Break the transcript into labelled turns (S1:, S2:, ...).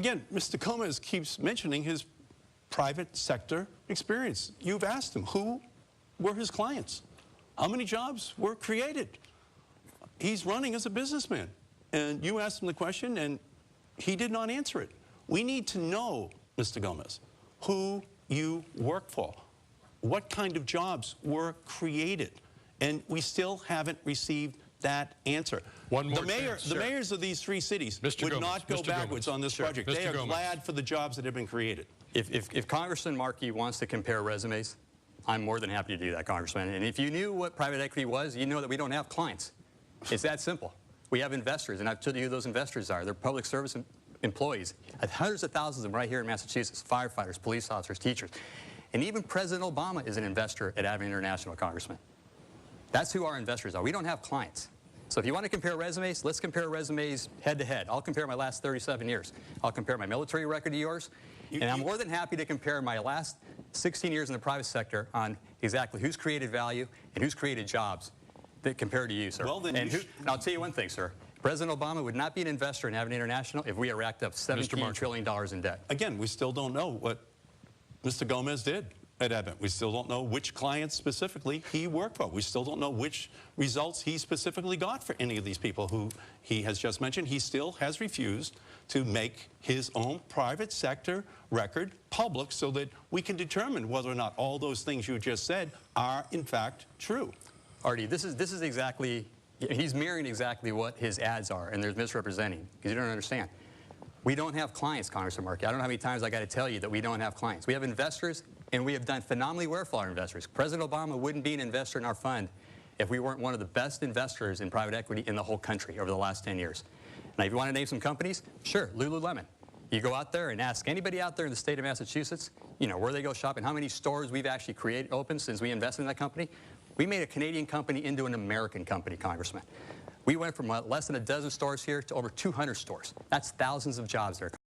S1: Again, Mr. Gomez keeps mentioning his private sector experience. You've asked him, who were his clients? How many jobs were created? He's running as a businessman. And you asked him the question, and he did not answer it. We need to know, Mr. Gomez, who you work for. What kind of jobs were created? And we still haven't received that answer.
S2: One more chance,
S1: the mayors of these three cities would not go backwards on this project. They are glad for the jobs that have been created.
S3: If Congressman Markey wants to compare resumes, I'm more than happy to do that, Congressman. And if you knew what private equity was, you know that we don't have clients. It's that simple. We have investors, and I've told you who those investors are. They're public service employees. Hundreds of thousands of them right here in Massachusetts, firefighters, police officers, teachers. And even President Obama is an investor at Advent International, Congressman. That's who our investors are. We don't have clients. So if you want to compare resumes, let's compare resumes head to head. I'll compare my last 37 years. I'll compare my military record to yours. And I'm more than happy to compare my last 16 years in the private sector on exactly who's created value and who's created jobs that compared to you, sir.
S1: Well, then
S3: and I'll tell you one thing, sir. President Obama would not be an investor in Advent International if we had racked up $17 trillion in debt.
S1: Again, we still don't know what Mr. Gomez did at Advent. We still don't know which clients specifically he worked for. We still don't know which results he specifically got for any of these people who he has just mentioned. He still has refused to make his own private sector record public so that we can determine whether or not all those things you just said are in fact true.
S3: Artie, this is exactly, he's mirroring exactly what his ads are, and they're misrepresenting, because you don't understand. We don't have clients, Congressman Markey. I don't know how many times I got to tell you that we don't have clients. We have investors, and we have done phenomenally well for our investors. President Obama wouldn't be an investor in our fund if we weren't one of the best investors in private equity in the whole country over the last 10 years. Now, if you want to name some companies, sure, Lululemon. You go out there and ask anybody out there in the state of Massachusetts, you know, where they go shopping, how many stores we've actually opened since we invested in that company. We made a Canadian company into an American company, Congressman. We went from less than a dozen stores here to over 200 stores. That's thousands of jobs there.